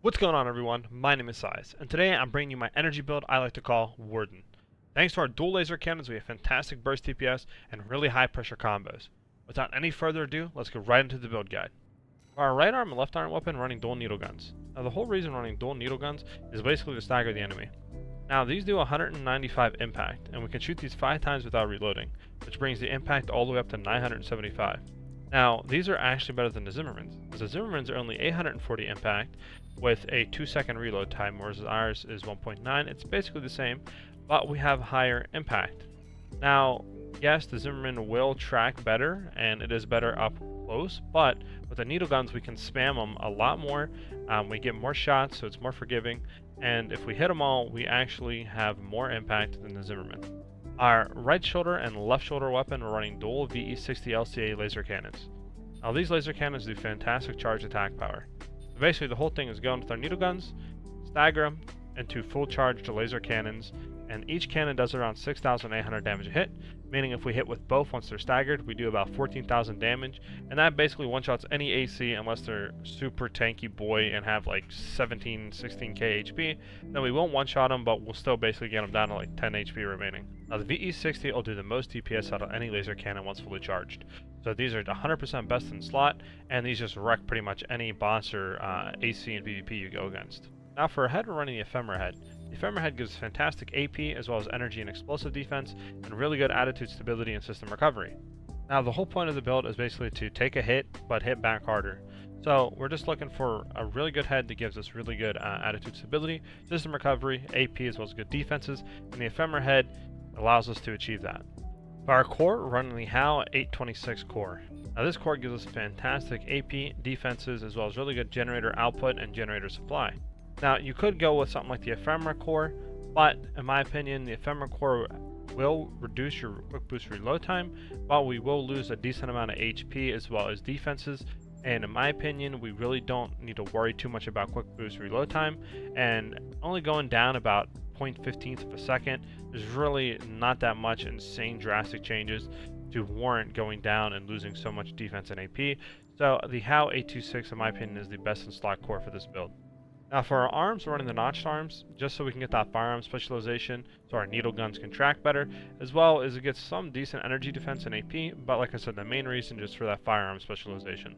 What's going on, everyone? My name is Size, and today I'm bringing you my energy build I like to call Warden. Thanks to our dual laser cannons, we have fantastic burst DPS and really high pressure combos. Without any further ado, let's go right into the build guide. For our right arm and left arm weapon, running dual needle guns. Now the whole reason running dual needle guns is basically to stagger the enemy. Now these do 195 impact, and we can shoot these 5 times without reloading, which brings the impact all the way up to 975. Now, these are actually better than the Zimmermans, because the Zimmermans are only 840 impact with a 2-second reload time, whereas ours is 1.9. It's basically the same, but we have higher impact. Now, yes, the Zimmerman will track better, and it is better up close, but with the needle guns, we can spam them a lot more. We get more shots, so it's more forgiving, and if we hit them all, we actually have more impact than the Zimmerman. Our right shoulder and left shoulder weapon are running dual VE60 LCA laser cannons. Now these laser cannons do fantastic charge attack power. So basically the whole thing is going with our needle guns, stagger them into full charged laser cannons, and each cannon does around 6,800 damage a hit, meaning if we hit with both once they're staggered, we do about 14,000 damage, and that basically one-shots any AC unless they're super tanky boy and have like 17, 16k HP, then we won't one-shot them, but we'll still basically get them down to like 10 HP remaining. Now the VE60 will do the most DPS out of any laser cannon once fully charged. So these are 100% best in slot, and these just wreck pretty much any boss or AC and PvP you go against. Now for a head, we're running the Ephemera head. The Ephemera head gives fantastic AP as well as energy and explosive defense, and really good attitude stability and system recovery. Now the whole point of the build is basically to take a hit, but hit back harder. So we're just looking for a really good head that gives us really good attitude stability, system recovery, AP as well as good defenses, and the Ephemera head allows us to achieve that. For our core, we're running the HAL 826 core. Now this core gives us fantastic AP, defenses, as well as really good generator output and generator supply. Now, you could go with something like the Ephemera core, but in my opinion, the Ephemera core will reduce your quick boost reload time, but we will lose a decent amount of HP as well as defenses. And in my opinion, we really don't need to worry too much about quick boost reload time, and only going down about 0.15 of a second, there's really not that much insane drastic changes to warrant going down and losing so much defense and AP. So the HAL 826, in my opinion, is the best in slot core for this build. Now for our arms, we're running the notched arms, just so we can get that firearm specialization, so our needle guns can track better, as well as it gets some decent energy defense and AP, but like I said, the main reason just for that firearm specialization.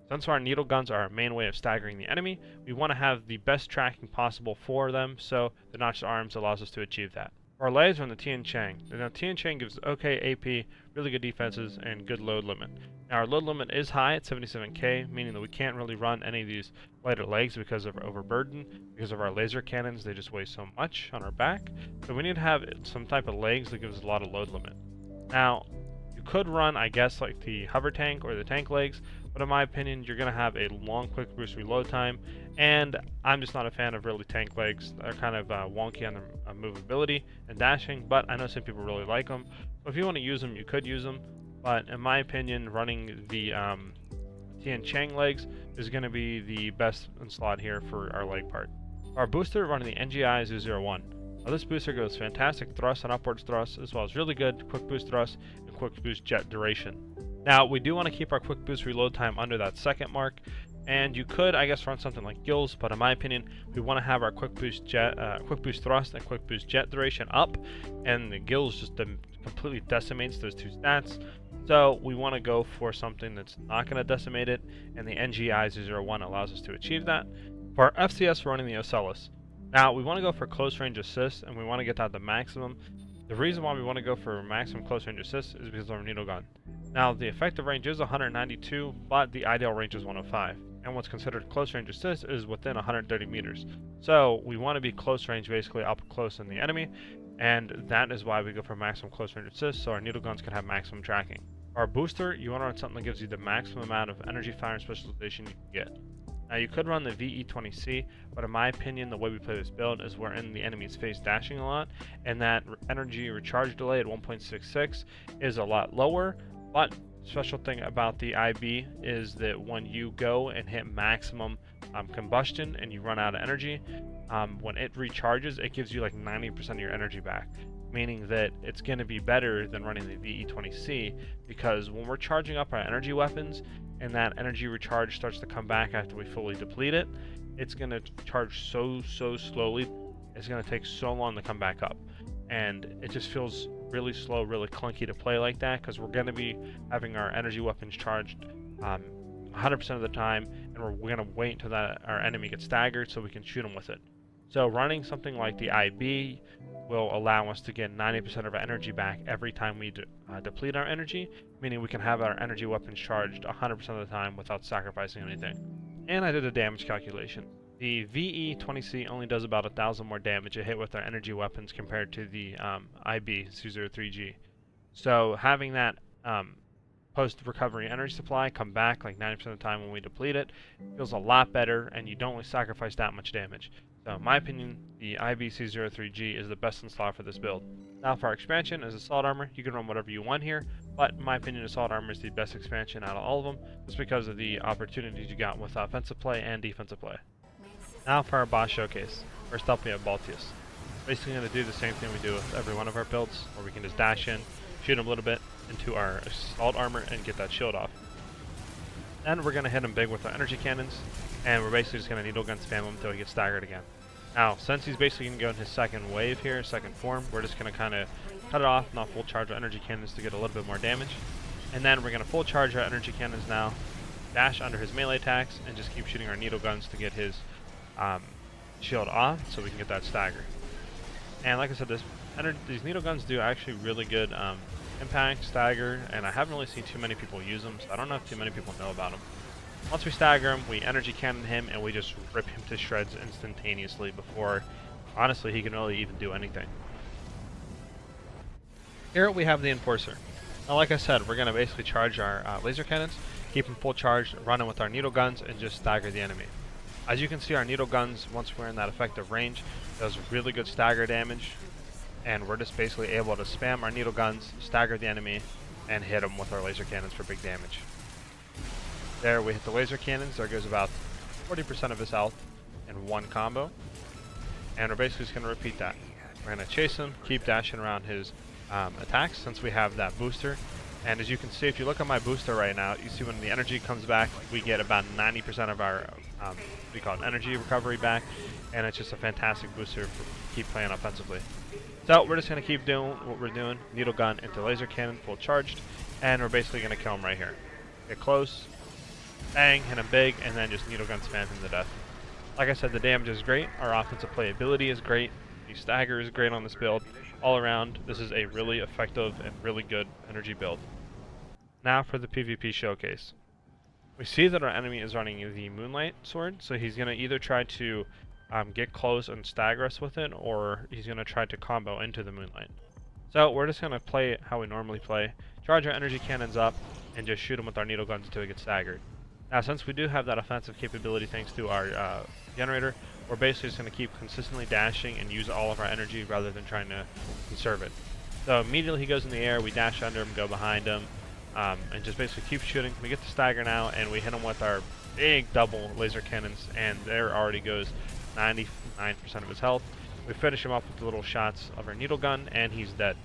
Since our needle guns are our main way of staggering the enemy, we want to have the best tracking possible for them, so the notched arms allows us to achieve that. For our legs, we're on the Tian Chang. Now Tian Chang gives okay AP, really good defenses, and good load limit. Now our load limit is high at 77k, meaning that we can't really run any of these lighter legs because of overburden. Because of our laser cannons, they just weigh so much on our back. So we need to have some type of legs that gives us a lot of load limit. Now, you could run, I guess, like the hover tank or the tank legs, but in my opinion, you're going to have a long quick boost reload time, and I'm just not a fan of really tank legs. They're kind of wonky on their movability and dashing, but I know some people really like them. So if you want to use them, you could use them, but in my opinion, running the Tian Chang legs is going to be the best in slot here for our leg part. Our booster, running the NGI 001. Now this booster goes fantastic thrust and upwards thrust, as well as really good quick boost thrust and quick boost jet duration. Now, we do want to keep our quick boost reload time under that second mark, and you could, I guess, run something like gills, but in my opinion, we want to have our quick boost thrust and quick boost jet duration up, and the gills just completely decimates those two stats. So we want to go for something that's not going to decimate it, and the NGI 001 allows us to achieve that. For our FCS, we're running the Ocellus. Now, we want to go for close range assist, and we want to get that to maximum. The reason why we want to go for maximum close range assist is because of our needle gun. Now, the effective range is 192, but the ideal range is 105. And what's considered close range assist is within 130 meters. So we want to be close range, basically up close in the enemy, and that is why we go for maximum close range assist, so our needle guns can have maximum tracking. Our booster, you want to run something that gives you the maximum amount of energy fire specialization you can get. Now you could run the VE20C, but in my opinion, the way we play this build is we're in the enemy's face dashing a lot, and that energy recharge delay at 1.66 is a lot lower, but special thing about the IB is that when you go and hit maximum combustion and you run out of energy, when it recharges, it gives you like 90% of your energy back, meaning that it's going to be better than running the VE20C, because when we're charging up our energy weapons and that energy recharge starts to come back after we fully deplete it, it's going to charge so slowly. It's going to take so long to come back up, and it just feels really slow, really clunky to play like that, because we're going to be having our energy weapons charged 100% of the time, and we're going to wait until our enemy gets staggered so we can shoot them with it. So running something like the IB will allow us to get 90% of our energy back every time we deplete our energy, meaning we can have our energy weapons charged 100% of the time without sacrificing anything. And I did a damage calculation. The VE-20C only does about 1,000 more damage a hit with our energy weapons compared to the IB-203G. So having that post-recovery energy supply come back like 90% of the time when we deplete it feels a lot better, and you don't really sacrifice that much damage. So in my opinion, the IBC03G is the best install for this build. Now for our expansion as Assault Armor, you can run whatever you want here, but in my opinion Assault Armor is the best expansion out of all of them, just because of the opportunities you got with offensive play and defensive play. Now for our boss showcase. First up we have Baltius. Basically going to do the same thing we do with every one of our builds, where we can just dash in, shoot him a little bit into our Assault Armor and get that shield off. Then we're going to hit him big with our energy cannons, and we're basically just going to needle gun spam him until he gets staggered again. Now, since he's basically going to go in his second wave here, second form, we're just going to kind of cut it off, not full charge our energy cannons to get a little bit more damage. And then we're going to full charge our energy cannons now, dash under his melee attacks, and just keep shooting our needle guns to get his shield off so we can get that stagger. And like I said, these needle guns do actually really good impact, stagger, and I haven't really seen too many people use them, so I don't know if too many people know about them. Once we stagger him, we energy cannon him, and we just rip him to shreds instantaneously before, honestly, he can really even do anything. Here we have the Enforcer. Now, like I said, we're going to basically charge our laser cannons, keep them full charged, run in with our needle guns, and just stagger the enemy. As you can see, our needle guns, once we're in that effective range, does really good stagger damage, and we're just basically able to spam our needle guns, stagger the enemy, and hit them with our laser cannons for big damage. There we hit the laser cannons. There goes about 40% of his health in one combo, and we're basically just going to repeat that. We're going to chase him, keep dashing around his attacks since we have that booster. And as you can see, if you look at my booster right now, you see when the energy comes back, we get about 90% of our we call it energy recovery back, and it's just a fantastic booster for keep playing offensively. So we're just going to keep doing what we're doing, needle gun into laser cannon, full charged, and we're basically going to kill him right here. Get close, bang, hit him big, and then just needle gun spam him to death. Like I said, the damage is great, our offensive playability is great, the stagger is great on this build. All around, this is a really effective and really good energy build. Now for the PvP showcase. We see that our enemy is running the Moonlight Sword, so he's going to either try to get close and stagger us with it, or he's going to try to combo into the Moonlight. So we're just going to play it how we normally play, charge our energy cannons up, and just shoot him with our needle guns until he gets staggered. Now since we do have that offensive capability thanks to our generator, we're basically just going to keep consistently dashing and use all of our energy rather than trying to conserve it. So immediately he goes in the air, we dash under him, go behind him, and just basically keep shooting. We get the stagger now, and we hit him with our big double laser cannons, and there already goes 99% of his health. We finish him off with the little shots of our needle gun, and he's dead.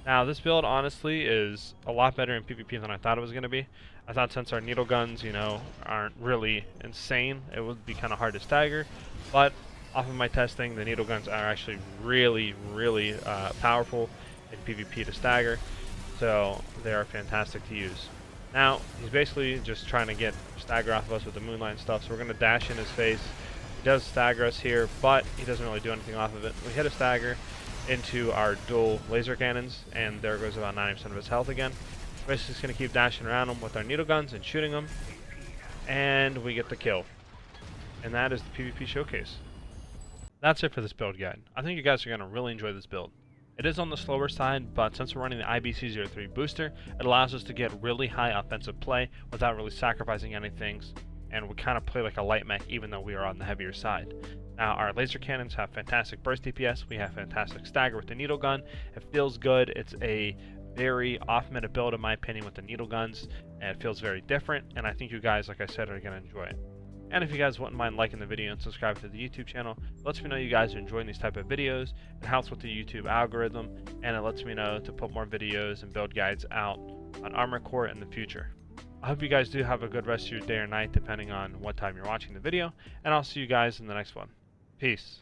Now this build honestly is a lot better in PvP than I thought it was going to be. I thought since our needle guns, you know, aren't really insane, it would be kind of hard to stagger, but off of my testing, the needle guns are actually really powerful in PvP to stagger, so they are fantastic to use. Now he's basically just trying to get stagger off of us with the Moonlight and stuff, so we're going to dash in his face. He does stagger us here, but he doesn't really do anything off of it. We hit a stagger into our dual laser cannons, and there goes about 90% of his health again. Basically just going to keep dashing around him with our needle guns and shooting him, and we get the kill. And that is the PvP showcase. That's it for this build guide. I think you guys are going to really enjoy this build. It is on the slower side, but since we're running the IBC03 booster, it allows us to get really high offensive play without really sacrificing anything, and we kind of play like a light mech even though we are on the heavier side. Now our laser cannons have fantastic burst DPS, we have fantastic stagger with the needle gun, it feels good, it's a very off-meta build in my opinion with the needle guns, and it feels very different, and I think you guys, like I said, are going to enjoy it. And if you guys wouldn't mind liking the video and subscribing to the YouTube channel, it lets me know you guys are enjoying these type of videos, it helps with the YouTube algorithm, and it lets me know to put more videos and build guides out on Armor Core in the future. I hope you guys do have a good rest of your day or night, depending on what time you're watching the video, and I'll see you guys in the next one. Peace.